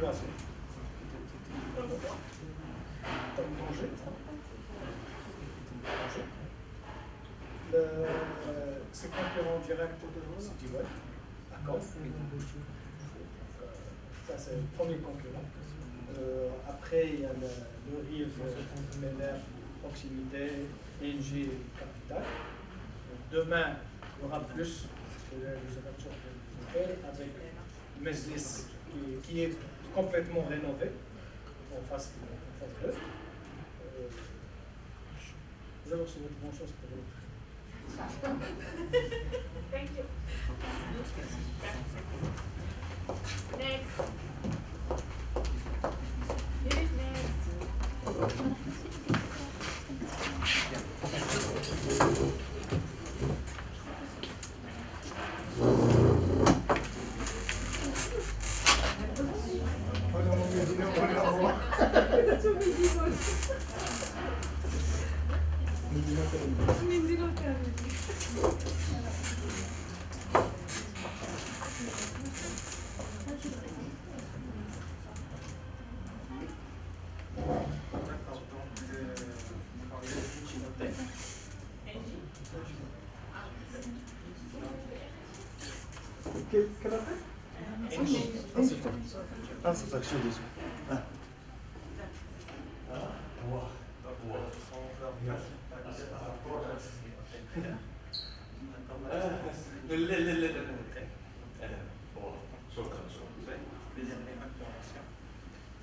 évaluation. Danger. C'est concurrent direct de site web. D'accord. Ça, c'est le premier concurrent. Après, il y a le RIV, MNR, Proximité, NG et Capital. Demain, il y aura plus, parce que les ouvertures des hôtels, avec Meslis qui est complètement rénové en phase 2. Vous avez reçu une bonne chose pour vous. Thank you. Next. Who is next? Quelle affaire? Ah, c'est ça que je suis dessus.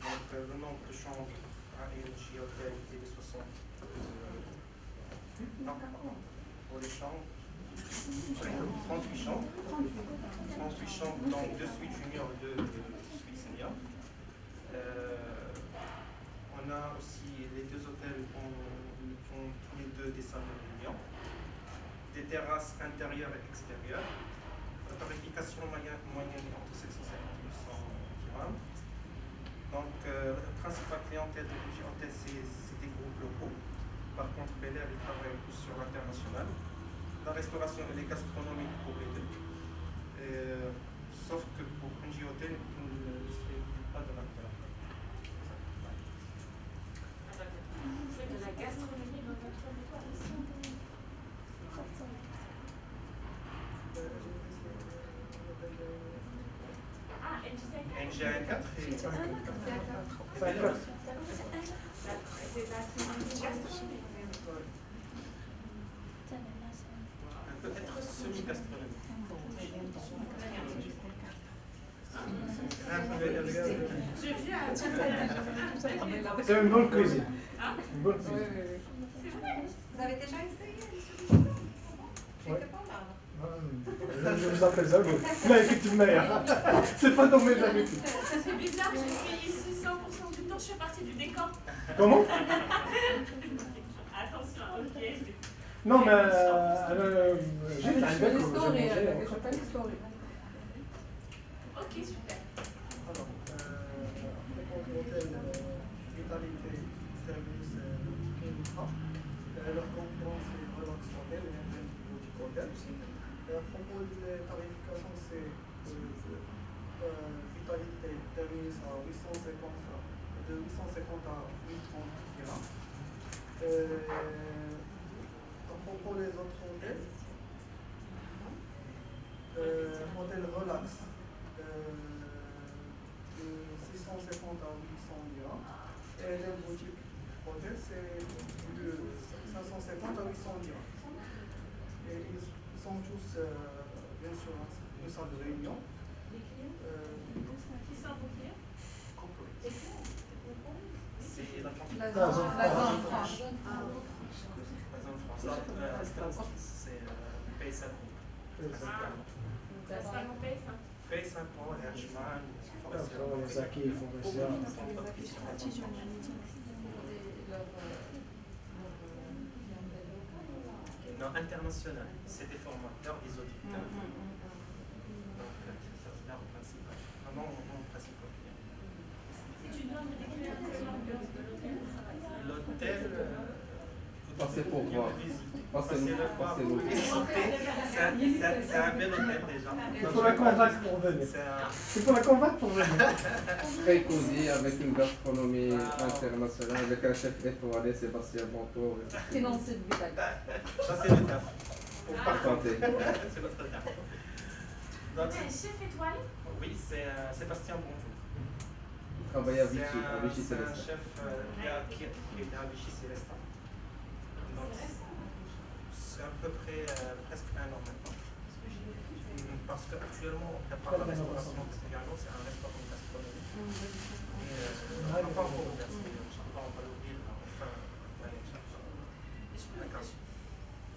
Donc, le nombre de chambres à Energy Hotel est de 60. Non, pour les chambres, 38 chambres. 38 chambres, donc 2 suites juniors et 2 suites seniors. On a aussi les deux hôtels ont tous les deux des salles de réunion, des terrasses intérieures et extérieures. La tarification moyenne est entre 750 et 800 dirhams. Donc, la principale clientèle de Energy Hotel, c'est des groupes locaux. Par contre, Bel Air, il travaille plus sur l'international. La restauration et les gastronomiques pour les deux. Sauf que pour Energy Hotel, il ne distribue pas de l'alcool. De la gastronomie dans votre NG4 et 5. Peut-être semi-gastronomique. C'est une bonne cuisine. Ah, Une bonne cuisine. c'est vrai. Vous avez déjà essayé? J'étais pas là. Je vous appelle ça, vous effectivement, c'est pas dans mes habitudes. C'est bizarre, je suis ici 100% du temps, je fais partie du décor. Comment? Attention, ok. Non, mais j'ai une belle Ok, super. Alors, l'hôtel Vitalité Service Kintra. Leur concurrence c'est Relax Hotel et un boutique hôtel. À propos des tarifications, c'est Vitalité termine à 850 de 850 à 830 dirhams. À propos des autres hôtels, hôtel Relax. De 650 à 800 dirhams. Et les boutiques hôtel, c'est de 550 à 800 dirhams. Et ils sont tous, bien sûr, une salle de réunion. Les clients qui sont vos clients? Les clients? C'est La zone franche. La zone franche, c'est PSA Group. Ça sera mon pays, ça. PSA Group, Hershman, les acquis forestiers. Non, international. C'est des formateurs, des auditeurs. Donc, c'est leur principal. Vraiment, mon principal client. Si tu demandes des clients de l'ambiance de l'hôtel, ça va. L'hôtel, Passez pour voir. visiter. Passez-le. C'est un bel hôtel déjà. Il faut la convaincre pour venir. Il faut la convaincre pour venir. Très cosy, avec une gastronomie internationale, avec un chef étoilé, Sébastien Bontour. Sinon, c'est du détail. Ça, c'est le taf. Par santé. C'est notre taf. Donc, Un chef étoilé? oui, c'est Sébastien Bontour. Il travaille à C'est Vichy un Célestin. chef qui était à Vichy Célestin. Donc, c'est à peu près presque 1 an maintenant. Parce qu'actuellement, on prépare la restauration de Spiano, c'est un restaurant gastronomique. Et on n'a pas encore ouvert, on va l'ouvrir enfin l'année prochaine.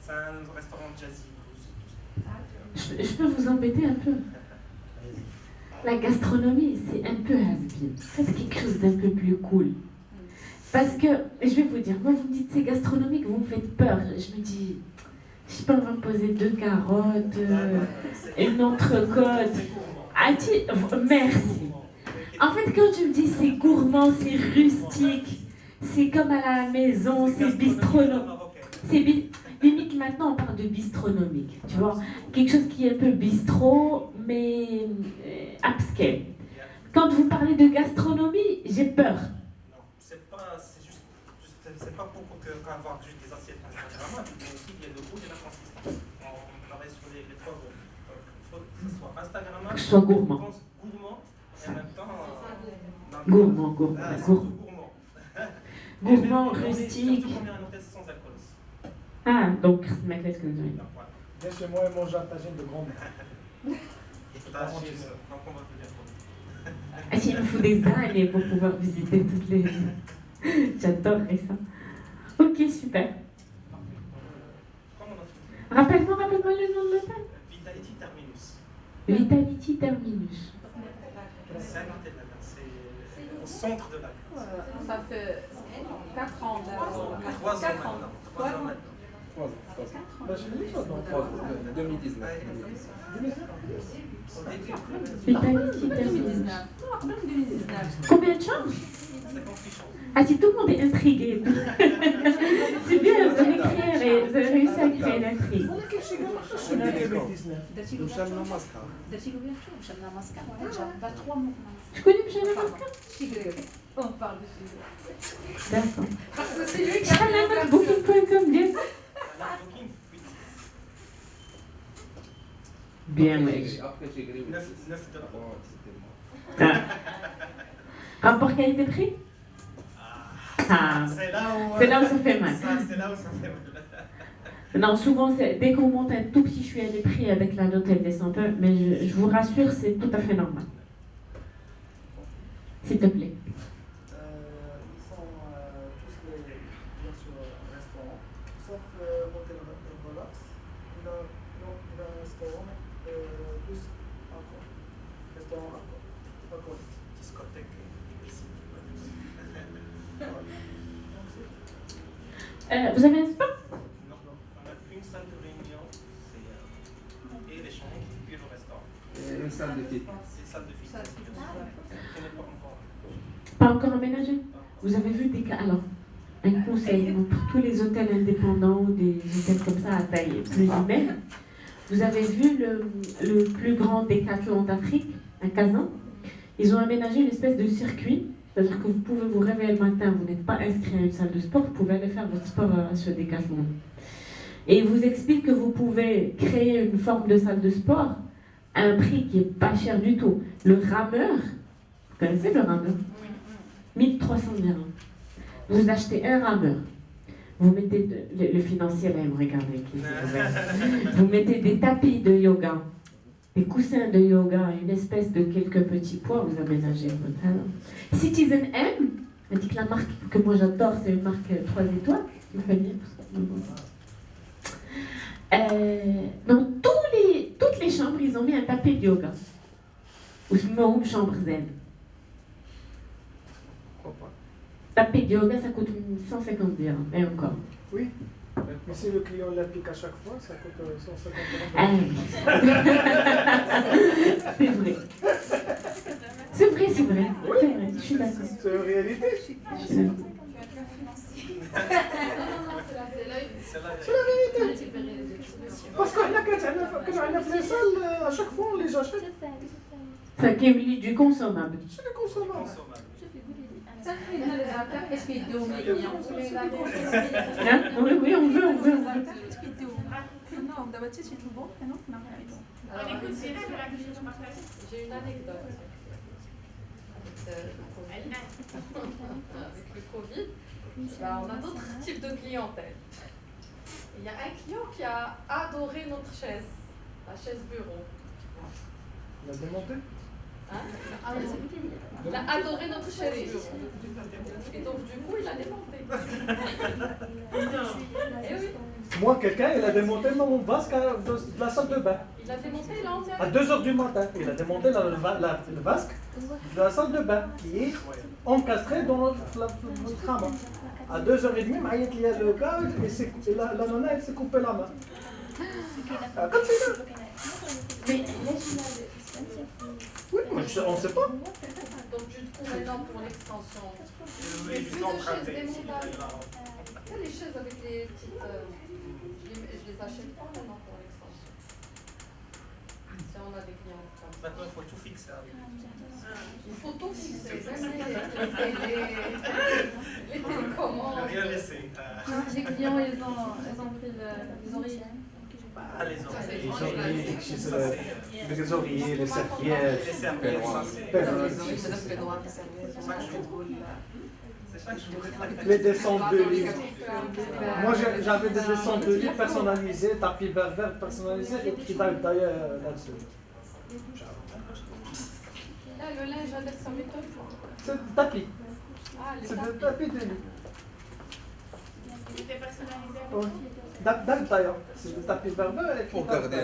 C'est un restaurant jazzy blues. Je peux vous embêter un peu. La gastronomie, c'est un peu has-been. Faites quelque chose d'un peu plus cool. Parce que, je vais vous dire, moi vous me dites c'est gastronomique, vous me faites peur. Je me dis, je sais pas, on va me poser 2 carottes, une entrecôte. Ah, merci. En fait, quand tu me dis c'est gourmand, c'est rustique, c'est comme à la maison, c'est bistronomique. Limite, maintenant, on parle de bistronomique, tu vois. Quelque chose qui est un peu bistrot, mais upscale. Quand vous parlez de gastronomie, j'ai peur. Non, c'est pas pour qu'avoir juste des assiettes instagrammables, mais aussi il y a le goût et la consistance. On travaille sur les 3 goûts. Donc, il faut que ce soit instagrammable, Que ce soit gourmand. Gourmand, et en même temps... Gourmand. Surtout gourmand. Gourmand, Et rustique. surtout qu'on est un hôtel sans alcool aussi. Ah, donc, mec, qu'est-ce que vous avez? Donc, voilà. Viens chez moi et mange un tagine de grand-mère. Donc on va venir pour lui. Ah, il me faut des années pour pouvoir visiter toutes les... J'adorerais ça. Ok, super. Comment on a fait? Rappelle-moi le nom de l'hôtel. Vitality Terminus. Vitality Terminus. C'est un hôtel là, c'est au centre de la carte. Ça fait 4 ans. 3 ans maintenant. 3 ans maintenant. 3 ans. Bah, j'ai mis ça dans 3 ans. 2019. Au début, Vitality Terminus. 2019. Non, 2019. Combien de chambres? 58 chambres. Ah, si tout le monde est intrigué. C'est bien, vous avez réussi à créer l'intrigue. درتي l'ouverture, مشان ماسكا جاب 3 mouvements. Tu connais Mchana Maska? On parle de Chigré. D'accord. Parce que c'est lui qui a Mchana Booking.com, bien. Booking, Bien, ouais. Après, j'ai gris. 9 dollars. Bon, c'était moi. Rapport qualité-prix? Ah, C'est là où ça fait mal. C'est là où ça fait mal. Non, souvent, dès qu'on monte un tout petit chouïa des prix avec la note, elle descend un peu, mais je vous rassure, c'est tout à fait normal. S'il te plaît. Ils sont tous les, bien sûr, restaurants, sauf Hôtel Relax. Il a un restaurant plus encore. Restaurant encore. Discothèque ici. Vous avez un spa? Non, on a une salle de réunion, et les chambres, puis le restaurant. Et une salle de fête. C'est une salle de fête. Qui n'est pas encore. Pas encore aménagé? Vous avez vu des cas? Alors, un conseil pour tous les hôtels indépendants ou des hôtels comme ça à taille plus humaine. Vous avez vu le plus grand décathlon d'Afrique, à Kazan? Ils ont aménagé une espèce de circuit. C'est-à-dire que vous pouvez vous réveiller le matin, vous n'êtes pas inscrit à une salle de sport, vous pouvez aller faire votre sport à ce décathlon. Et il vous explique que vous pouvez créer une forme de salle de sport à un prix qui n'est pas cher du tout. Le rameur, vous connaissez le rameur? 1300 dirhams. Vous achetez un rameur. Vous mettez, le financier va me regarder. Vous mettez des tapis de yoga, des coussins de yoga, une espèce de quelques petits poids, vous aménagez votre salon. Citizen M, elle dit que la marque que moi j'adore, c'est une marque 3 étoiles. Il fait bien. Dans toutes les chambres, ils ont mis un tapis de yoga. Ou une chambre zen. Tapis de yoga, ça coûte 150 dirhams, et encore. Oui. Mais si le client l'applique à chaque fois, ça coûte 150 €. Ah oui. C'est vrai. C'est vrai. C'est vrai, je suis d'accord. C'est une réalité. C'est C'est la vérité. Parce qu'on a les salles, à chaque fois on les achète. Ça qui est du consommable. C'est des consommables. Est-ce qu'il y a des millions? Hein? Oui, oui, on veut. Non, d'habitude c'est tout bon, mais non, non. Alors, J'ai j'ai une anecdote avec le Covid. Ben, on a d'autres types de clientèle. Il y a un client qui a adoré notre chaise, la chaise bureau. Il a démonté. Hein? Il a adoré notre chaise bureau. Et donc du coup, il a démonté. Et oui, Moi, quelqu'un, il a démonté mon vasque de la salle de bain. il a démonté, il a entièrement. À 2h du matin, il a démonté le vasque de la salle de bain qui est encastré dans le tram. À 2h30, il y a le gars et la nana elle s'est coupé la main. Comme c'est là. Mais Oui, mais on ne sait pas. Donc du coup, maintenant pour l'extension, Oui, plus juste de chaises emprunté. démontables. Tu sais, les chaises avec les petites... je les achète pas maintenant pour l'extension. Si on a des clients comme ça. Maintenant, il faut tout fixer avec. Il faut tout fixer, même les télécommandes. Je n'ai rien laissé. Les clients, ils ont pris les oreillers. Ah, les oreilles. Les oreillers, les serviettes. Les serviettes, ça c'est. C'est chaque jour. Les descentes de lit. Moi j'avais des descentes de lit personnalisées, tapis berbère personnalisé et qui taille là-dessus. Là, le linge avec sa méthode. C'est du tapis. Ah, les C'est tapis. du tapis de lit. C'était personnalisé. Dans le tailleur. C'est du tapis berbère et qui Pour taille. garder